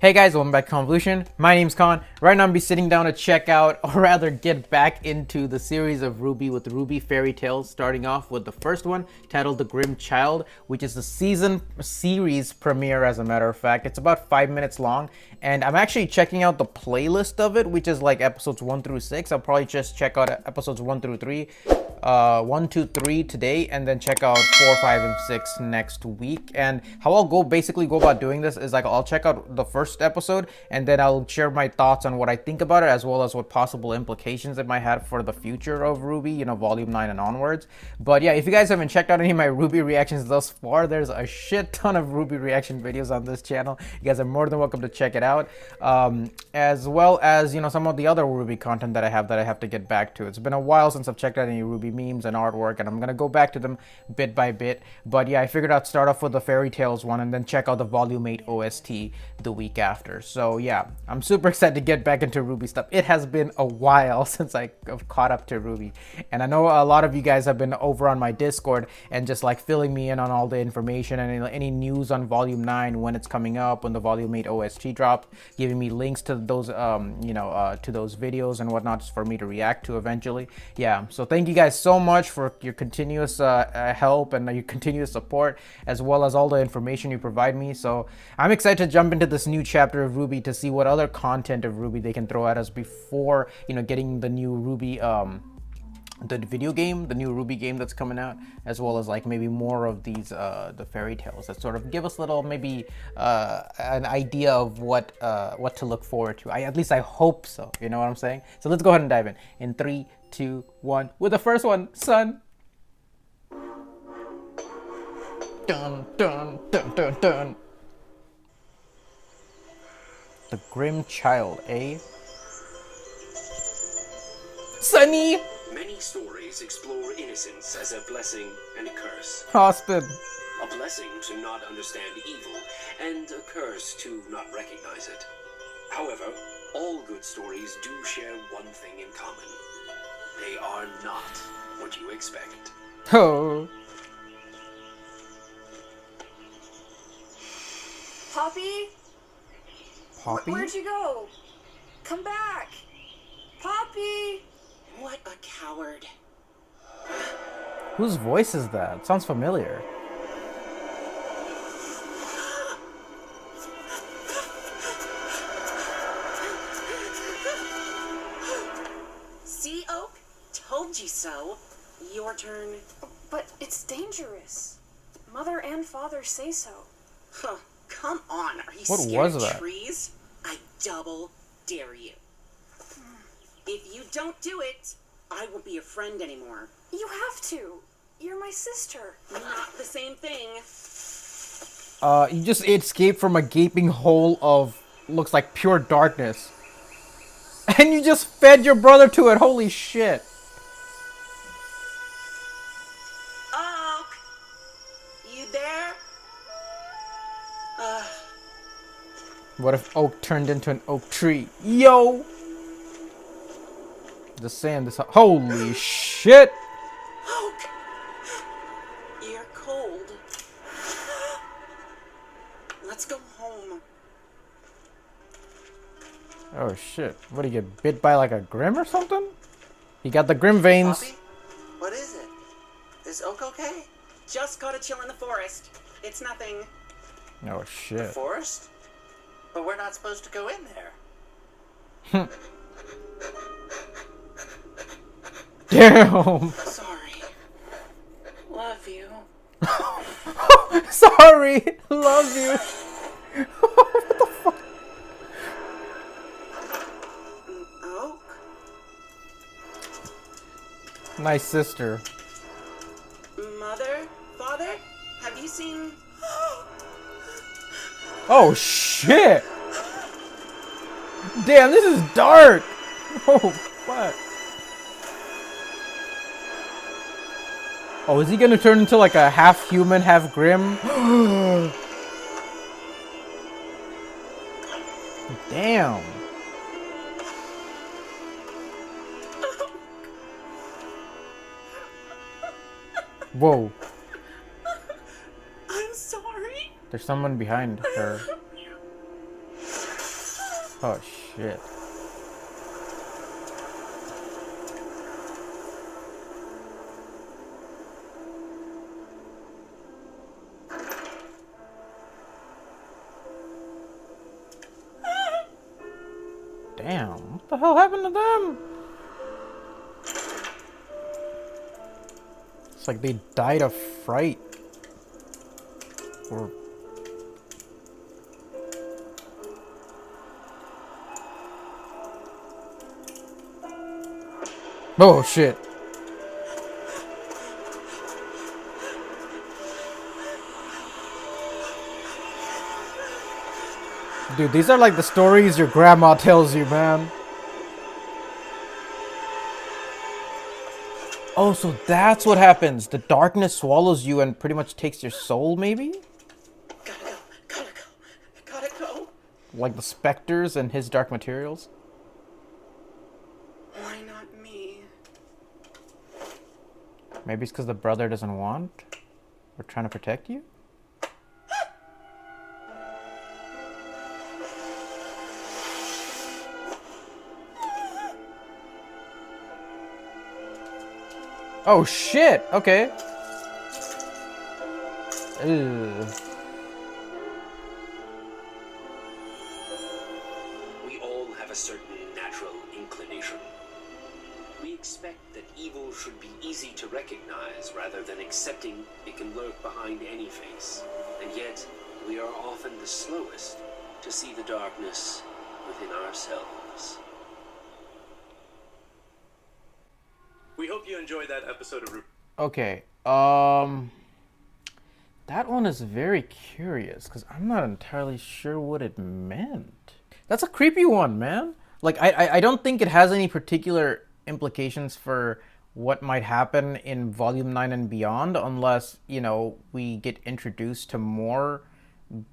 Hey guys, welcome back to Khanvolution. My name's Khan. Right now I'm be sitting down to check out, or rather get back into the series of RWBY with RWBY Fairy Tales, starting off with the first one titled The Grimm Child, which is the series premiere as a matter of fact. It's about 5 minutes long, and I'm actually checking out the playlist of it, which is like episodes 1 through 6. I'll probably just check out episodes 1 through 3. 1, 2, 3 today, and then check out 4, 5, and 6 next week. And how I'll basically go about doing this is like I'll check out the first episode, and then I'll share my thoughts on what I think about it, as well as what possible implications it might have for the future of RWBY, you know, volume 9 and onwards. But yeah, if you guys haven't checked out any of my RWBY reactions thus far, there's a shit ton of RWBY reaction videos on this channel. You guys are more than welcome to check it out, as well as, you know, some of the other RWBY content that I have to get back to. It's been a while since I've checked out any RWBY memes and artwork, and I'm gonna go back to them bit by bit. But yeah, I figured I'd start off with the Fairy Tales one and then check out the volume 8 OST the week after. So yeah, I'm super excited to get back into RWBY stuff. It has been a while since I have caught up to RWBY, and I know a lot of you guys have been over on my Discord and just like filling me in on all the information and any news on volume 9, when it's coming up, when the volume 8 OST dropped, giving me links to those to those videos and whatnot for me to react to eventually. Yeah, so thank you guys so much for your continuous help and your continuous support, as well as all the information you provide me. So I'm excited to jump into this new chapter of RWBY to see what other content of RWBY they can throw at us before, you know, getting the new RWBY the video game, the new RWBY game that's coming out, as well as like maybe more of these the fairy tales that sort of give us little maybe an idea of what to look forward to. At least I hope so, you know what I'm saying? So let's go ahead and dive in 3, 2, 1 with the first one, son. Dun dun dun dun dun. The Grimm Child, eh? Sonny! Many stories explore innocence as a blessing and a curse. Austin. A blessing to not understand evil, and a curse to not recognize it. However, all good stories do share one thing in common. They are not what you expect. Oh. Poppy? Poppy? Where'd you go? Come back! Poppy! What a coward. Whose voice is that? Sounds familiar. See, Oak? Told you so. Your turn. But it's dangerous. Mother and father say so. Huh. Come on. Are you What scared was of that? trees? I double dare you. If you don't do it, I won't be your friend anymore. You have to. You're my sister. Not the same thing. You just escaped from a gaping hole of, looks like pure darkness. And you just fed your brother to it, holy shit. Oak! You there? What if Oak turned into an oak tree? Yo! The sand is... Holy shit! Oak! You're cold. Let's go home. Oh shit. What, do you get bit by like a Grimm or something? He got the Grimm veins. Poppy? What is it? Is Oak okay? Just gotta chill in the forest. It's nothing. Oh The shit. forest? But we're not supposed to go in there. Damn! Sorry. Love you. Sorry! Love you! What the fuck? Oak? Nice sister. Mother? Father? Have you seen... Oh shit! Damn, this is dark! Oh fuck. Oh, is he gonna turn into like a half human, half Grimm? Damn. Whoa. I'm sorry. There's someone behind her. Oh shit. Damn, what the hell happened to them? It's like they died of fright. Or... Oh shit. Dude, these are like the stories your grandma tells you, man. Oh, so that's what happens. The darkness swallows you and pretty much takes your soul, maybe? Gotta go. Like the specters and his dark materials? Why not me? Maybe it's because the brother doesn't want? Or trying to protect you? Oh shit! Okay. Ugh. We all have a certain natural inclination. We expect that evil should be easy to recognize rather than accepting it can lurk behind any face. And yet, we are often the slowest to see the darkness within ourselves. We hope you enjoyed that episode of Okay, that one is very curious, because I'm not entirely sure what it meant. That's a creepy one, man. Like, I don't think it has any particular implications for what might happen in Volume 9 and beyond, unless, you know, we get introduced to more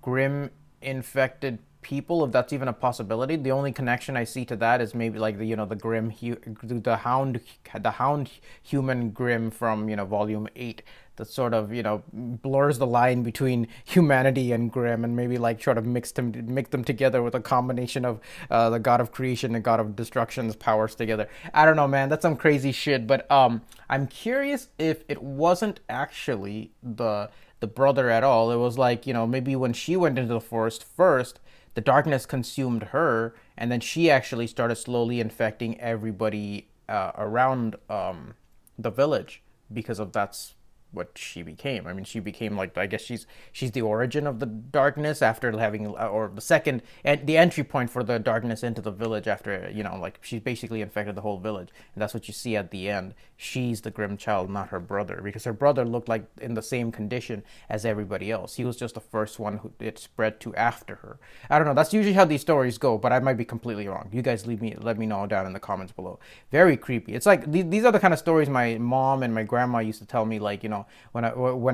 Grimm-infected people, if that's even a possibility. The only connection I see to that is maybe like the, you know, the hound human Grimm from, you know, Volume 8, that sort of, you know, blurs the line between humanity and Grimm, and maybe like sort of mix them together with a combination of the god of creation and god of destruction's powers together. I don't know, man, that's some crazy shit. But I'm curious if it wasn't actually the brother at all. It was like, you know, maybe when she went into the forest first, the darkness consumed her, and then she actually started slowly infecting everybody around the village, because of that's what she became. I mean, she became like, I guess she's the origin of the darkness after having, or the second, and the entry point for the darkness into the village after, you know, like she's basically infected the whole village. And that's what you see at the end. She's the Grimm Child, not her brother, because her brother looked like in the same condition as everybody else. He was just the first one who it spread to after her. I don't know. That's usually how these stories go, but I might be completely wrong. You guys let me know down in the comments below. Very creepy. It's like these are the kind of stories my mom and my grandma used to tell me, like, you know, when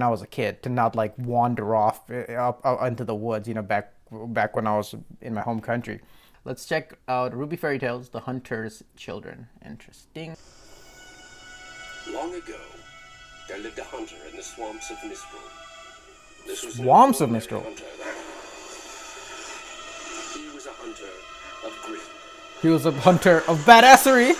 I was a kid, to not like wander off up into the woods, you know, back when I was in my home country. Let's check out RWBY Fairy Tales: The Hunter's Children. Interesting. Long ago, there lived a hunter in the swamps of Mistral. This was Swamps of Mistral. Hunter, he was a hunter of Grimm. He was a hunter of badassery.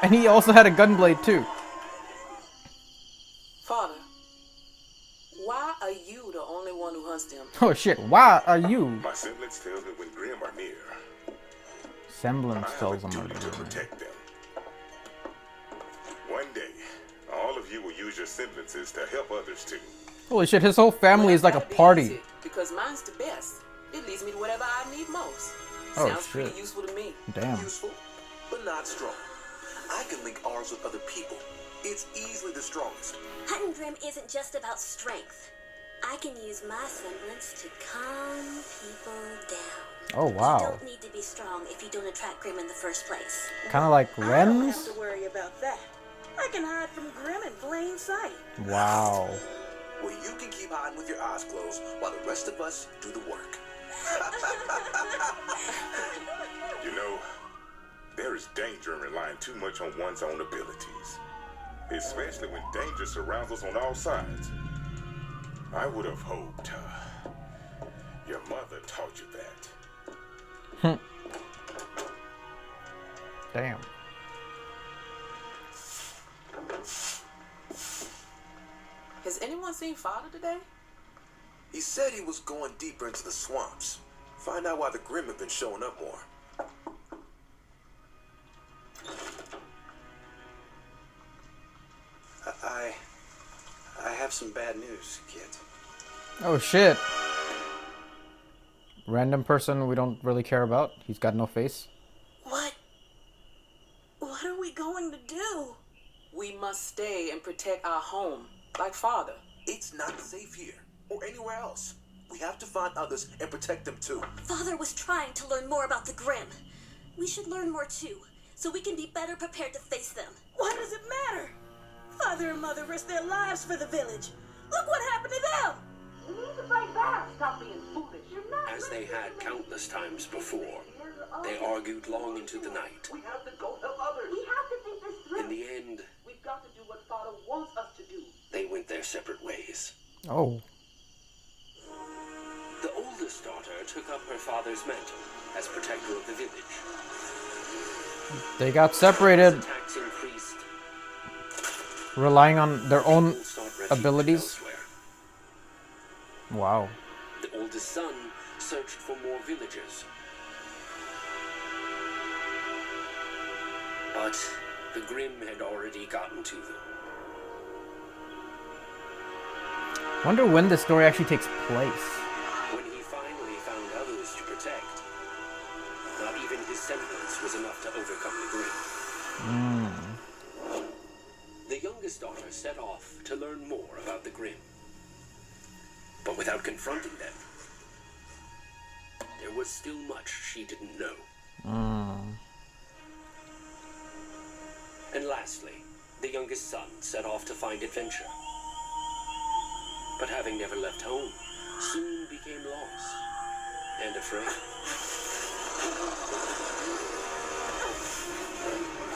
And he also had a gunblade too. Father, why are you the only one who hunts them? Oh shit, why are you? My semblance tells me when Grimm are near. Semblance I tells have him a duty to protect them. One day, all of you will use your semblances to help others too. Holy shit, his whole family is like a party. Because mine's the best. It leads me to whatever I need most. Oh, Sounds pretty shit. useful to me. Damn. Useful, but not strong. I can link ours with other people. It's easily the strongest. Hunting Grimm isn't just about strength. I can use my semblance to calm people down. Oh wow. You don't need to be strong if you don't attract Grimm in the first place. Kind of like I don't have Ren's. to worry about that. I can hide from Grimm in plain sight. Wow. Well, you can keep hiding with your eyes closed while the rest of us do the work. You know, There is danger in relying too much on one's own abilities, especially when danger surrounds us on all sides. I would have hoped your mother taught you that. Damn. Has anyone seen Father today? He said he was going deeper into the swamps. Find out why the Grimm have been showing up more. I have some bad news, kid. Oh shit. Random person we don't really care about. He's got no face. What are we going to do? We must stay and protect our home, like Father. It's not safe here or anywhere else. We have to find others and protect them too. Father was trying to learn more about the Grimm. We should learn more too, so we can be better prepared to face them. Why does it matter? Father and Mother risked their lives for the village. Look what happened to them. We need to fight back. Stop being foolish. You're not. As they had countless times before, they argued long into the night. We have to go help others. We have to think this through. In the end, We've got to do what Father wants us to do. they went their separate ways. Oh. The oldest daughter took up her father's mantle as protector of the village. They got separated, As attacks increased, relying on their own people sought refuge abilities. elsewhere. Wow. The oldest son searched for more villagers. But the Grimm had already gotten to them. Wonder when the story actually takes place. When he finally found others to protect, not even his semblance was enough to overcome the Grimm. The youngest daughter set off to learn more about the Grimm. But without confronting them, there was still much she didn't know. And lastly, the youngest son set off to find adventure. But having never left home, soon became lost and afraid.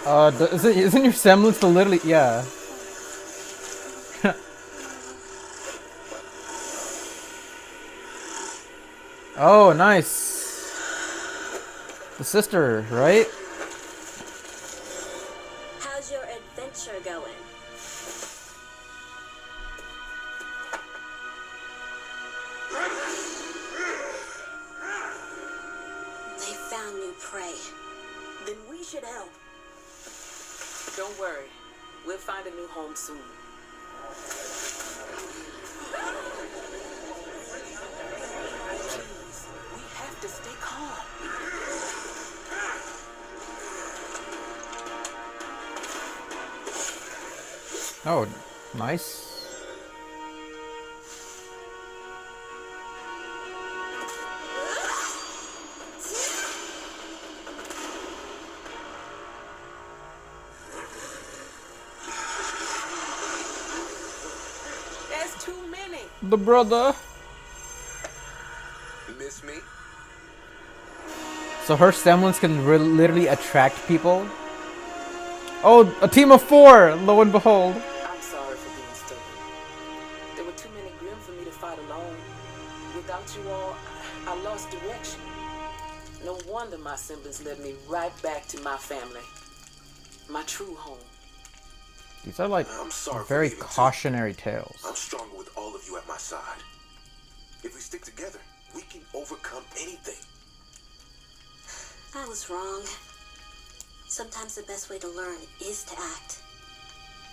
Isn't your semblance to literally, yeah. Oh, nice. The sister, right? How's your adventure going? They found new prey. Then we should help. Don't worry. We'll find a new home soon. Please, we have to stay calm. Oh, nice. There's too many. The brother. Miss me? So her semblance can literally attract people. Oh, a team of 4, lo and behold. I'm sorry for being stupid. There were too many Grimm for me to fight alone. Without you all, I lost direction. No wonder my semblance led me right back to my family. My true home. These are like I'm sorry for very leaving, too. cautionary tales. I'm stronger with all of you at my side. If we stick together, we can overcome anything. I was wrong. Sometimes the best way to learn is to act.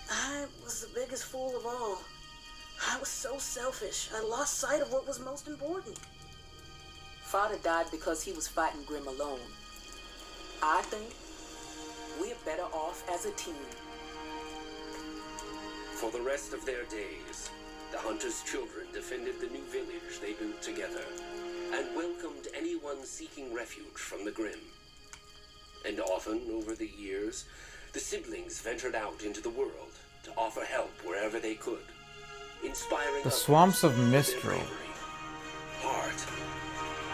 I was the biggest fool of all. I was so selfish. I lost sight of what was most important. Father died because he was fighting Grimm alone. I think we're better off as a team. For the rest of their days, the hunters' children defended the new village they built together and welcomed anyone seeking refuge from the Grimm. And often, over the years, the siblings ventured out into the world to offer help wherever they could, inspiring The others swamps of with their Mistral. bravery, heart,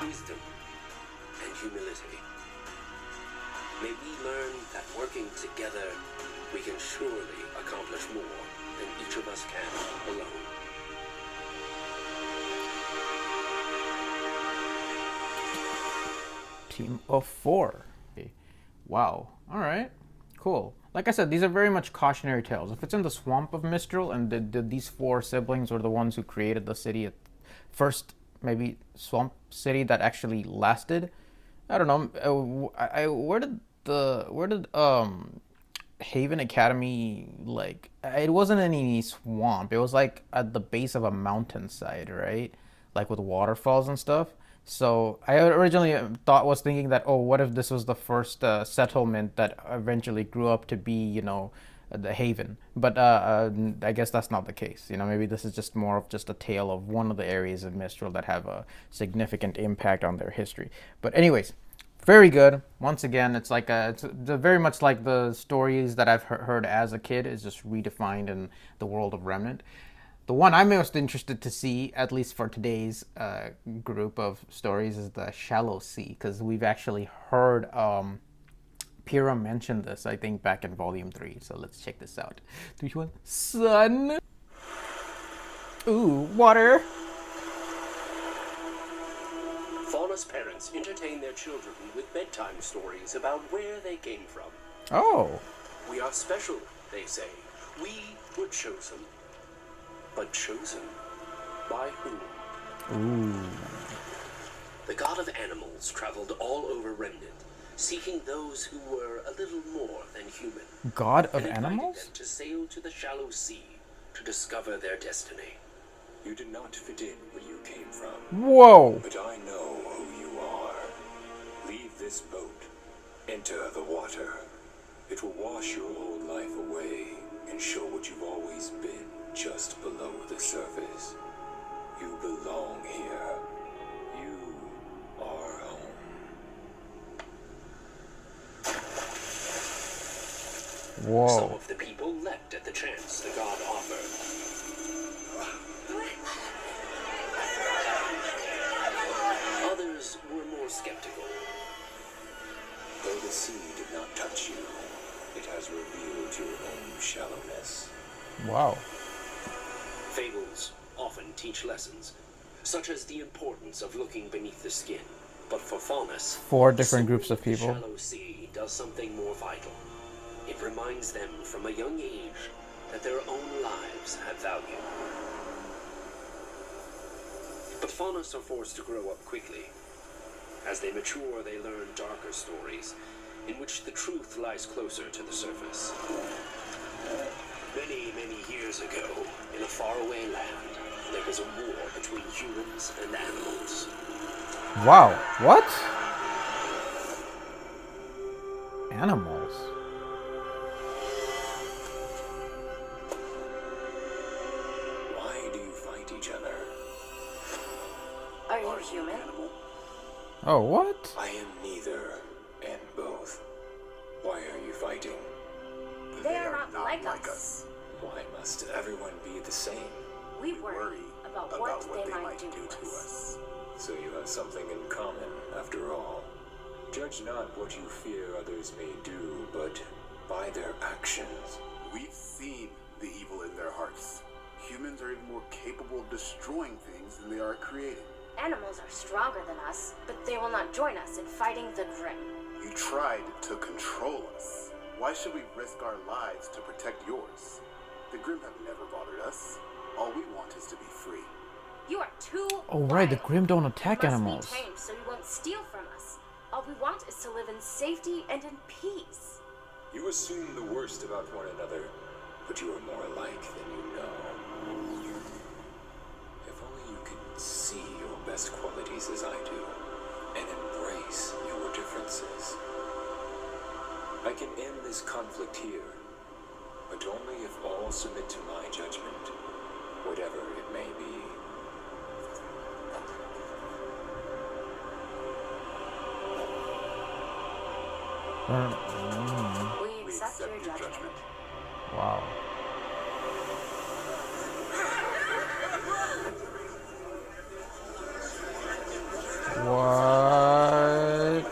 wisdom, and humility. May we learn that working together, we can surely accomplish more than each of us can alone. Team of 4. Okay. Wow. All right. Cool. Like I said, these are very much cautionary tales. If it's in the swamp of Mistral, and these 4 siblings were the ones who created the city, first maybe swamp city that actually lasted. I don't know. Where did Haven Academy, like, it wasn't any swamp. It was like at the base of a mountainside, right? Like with waterfalls and stuff. So I originally was thinking that, oh, what if this was the first settlement that eventually grew up to be, you know, the Haven? But I guess that's not the case. You know, maybe this is just more of just a tale of one of the areas of Mistral that have a significant impact on their history. But anyways, very good. Once again, it's like it's very much like the stories that I've heard as a kid, is just redefined in the world of Remnant. The one I'm most interested to see, at least for today's group of stories, is the Shallow Sea, because we've actually heard Pyrrha mention this, I think, back in Volume 3. So let's check this out. 3, 2, 1. Sun! Ooh, water! Fauna's parents entertain their children with bedtime stories about where they came from. Oh! We are special, they say. We were chosen. But chosen by whom? Ooh. The god of animals traveled all over Remnant, seeking those who were a little more than human. God of and animals? them to sail to the Shallow Sea to discover their destiny. You did not fit in where you came from. Whoa! But I know who you are. Leave this boat. Enter the water. It will wash your old life away and show what you've always been. Just below the surface. You belong here. You are home. Whoa. Some of the people leapt at the chance the god offered. Others were more skeptical. Though the sea did not touch you, it has revealed your own shallowness. Wow. Fables often teach lessons, such as the importance of looking beneath the skin. But for Faunus, 4 different groups of people. The Shallow Sea does something more vital. It reminds them from a young age that their own lives have value. But Faunus are forced to grow up quickly. As they mature, they learn darker stories, in which the truth lies closer to the surface. Many, many years ago, in a faraway land, there was a war between humans and animals. Wow, what? Animals? Why do you fight each other? Are you human? Oh, what? I am neither and both. Why are you fighting? They are not like us. Why must everyone be the same? We worry about what they might do to us. So you have something in common, after all. Judge not what you fear others may do, but by their actions. We've seen the evil in their hearts. Humans are even more capable of destroying things than they are creating. Animals are stronger than us, but they will not join us in fighting the Grimm. You tried to control us. Why should we risk our lives to protect yours? The Grimm have never bothered us. All we want is to be free. You are too Oh, right, the wild. Grimm don't attack You must animals. be tamed so you won't steal from us. All we want is to live in safety and in peace. You assume the worst about one another, but you are more alike than you know. If only you could see your best qualities as I do, and embrace your differences. I can end this conflict here, but only if all submit to my judgment, whatever it may be. We accept your judgment. Wow. What?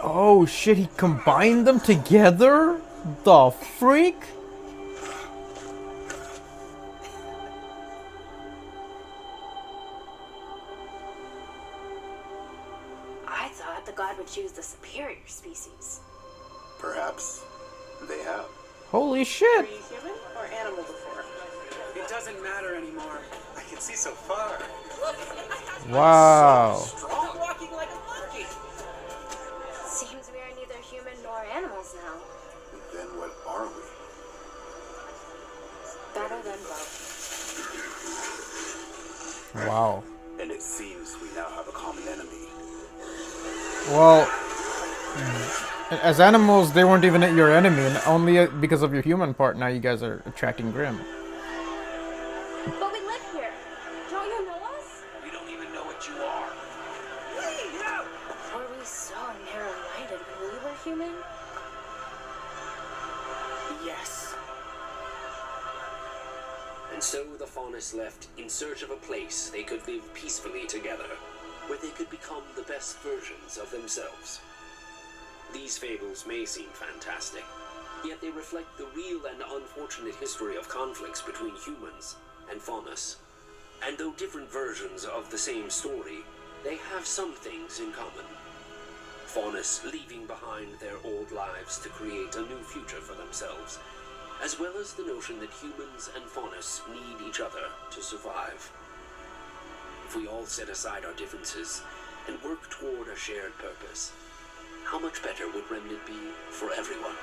Oh shit, he combined them together? The freak? I thought the god would choose the superior species. Perhaps they have. Holy shit. Were you human or animal before? It doesn't matter anymore. I can see so far. Wow. Strong, walking like a monkey. Seems we are neither human nor animals now. Then what are we? Better than both. Wow. And it seems we now have a common enemy. Well, as animals, they weren't even your enemy, and only because of your human part, now you guys are attracting Grimm. But we live here. Don't you know us? We don't even know what you are. Were we so narrow-minded when we were human? Yes. And so the Faunus left in search of a place they could live peacefully together, where they could become the best versions of themselves. These fables may seem fantastic, yet they reflect the real and unfortunate history of conflicts between humans and Faunus. And though different versions of the same story, they have some things in common. Faunus leaving behind their old lives to create a new future for themselves, as well as the notion that humans and Faunus need each other to survive. If we all set aside our differences and work toward a shared purpose, how much better would Remnant be for everyone?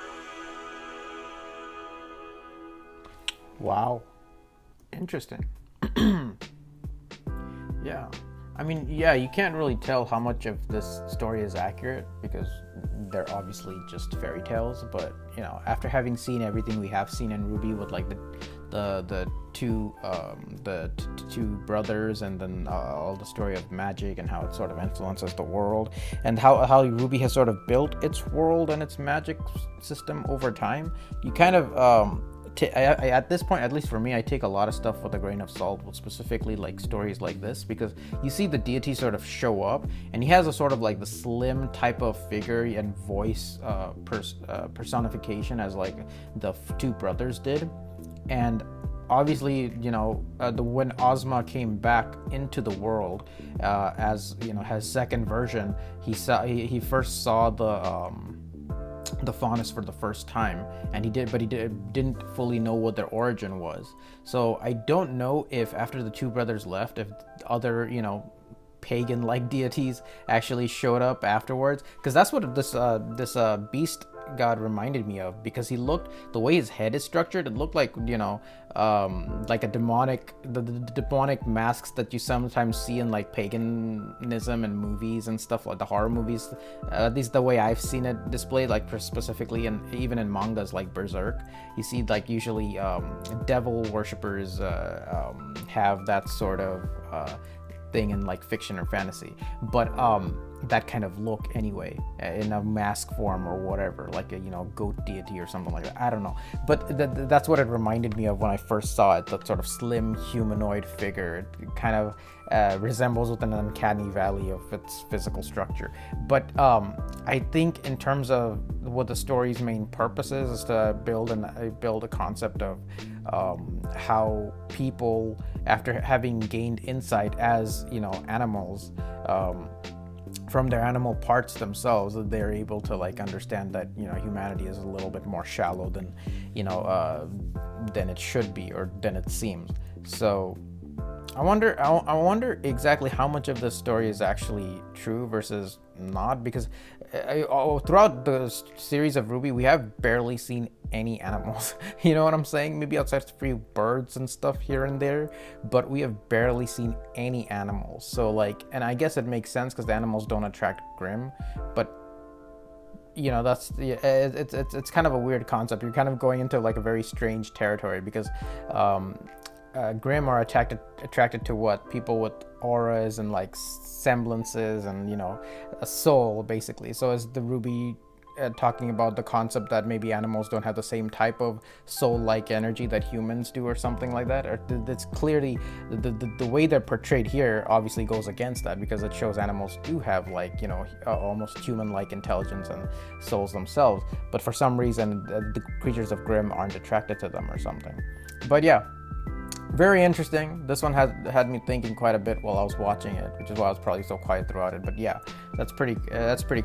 Wow. Interesting. Yeah. I mean, yeah, you can't really tell how much of this story is accurate because they're obviously just fairy tales, but you know, after having seen everything we have seen in RWBY with like the two brothers, and then all the story of magic and how it sort of influences the world, and how RWBY has sort of built its world and its magic system over time, you kind of at this point, at least for me, I take a lot of stuff with a grain of salt, specifically like stories like this, because you see the deity sort of show up, and he has a sort of like the slim type of figure and voice personification as like the two brothers did. And obviously, you know, when Ozma came back into the world as, you know, his second version, he first saw the Faunus for the first time, and he didn't fully know what their origin was. So I don't know if after the two brothers left, if other, you know, pagan-like deities actually showed up afterwards, because that's what this beast god reminded me of, because he looked, the way his head is structured, it looked like, you know, like a demonic, the demonic masks that you sometimes see in like paganism and movies and stuff, like the horror movies, at least the way I've seen it displayed, like specifically, and even in mangas like Berserk, you see like usually devil worshippers have that sort of thing in like fiction or fantasy, but that kind of look anyway, in a mask form or whatever, like a, you know, goat deity or something like that. I don't know, but that's what it reminded me of when I first saw it. That sort of slim humanoid figure, it kind of resembles with an uncanny valley of its physical structure. But I think in terms of what the story's main purpose is to build a concept of how people, after having gained insight as, you know, animals, from their animal parts themselves, they're able to like understand that, you know, humanity is a little bit more shallow than, you know, than it should be, or than it seems. So I wonder exactly how much of this story is actually true versus not, because throughout the series of RWBY, we have barely seen any animals. You know what I'm saying? Maybe outside a few birds and stuff here and there, but we have barely seen any animals. So like, and I guess it makes sense because the animals don't attract Grimm, but you know, that's, it's kind of a weird concept. You're kind of going into like a very strange territory, because Grimm are attracted to what? People with auras and like semblances and, you know, a soul basically. So as the RWBY talking about the concept that maybe animals don't have the same type of soul-like energy that humans do or something like that. Or that's clearly the way they're portrayed here obviously goes against that, because it shows animals do have, like, you know, almost human-like intelligence and souls themselves, but for some reason the creatures of Grimm aren't attracted to them or something. But yeah, very interesting. This one had me thinking quite a bit while I was watching it, which is why I was probably so quiet throughout it. But yeah, that's pretty cool. That's pretty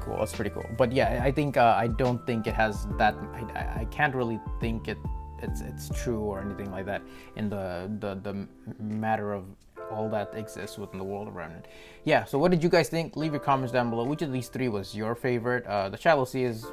cool. But yeah, I think I don't think it has that. I can't really think it's true or anything like that in the matter of all that exists within the world around it. Yeah. So what did you guys think? Leave your comments down below. Which of these three was your favorite? The Shallow Sea is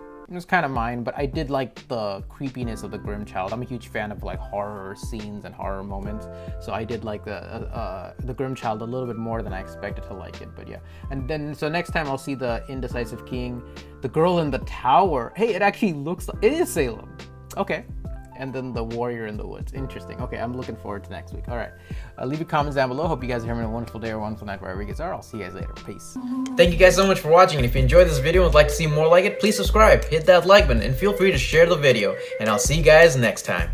kind of mine, but I did like the creepiness of the Grimm Child. I'm a huge fan of like horror scenes and horror moments, so I did like the Grimm Child a little bit more than I expected to like it. But yeah, and then so next time I'll see the Indecisive King, the Girl in the Tower. Hey, it actually looks like it is Salem. Okay. And then the Warrior in the Woods. Interesting. Okay, I'm looking forward to next week. All right, leave your comments down below. Hope you guys are having a wonderful day or wonderful night wherever you guys are. I'll see you guys later. Peace. Thank you guys so much for watching. And if you enjoyed this video and would like to see more like it, please subscribe, hit that like button, and feel free to share the video. And I'll see you guys next time.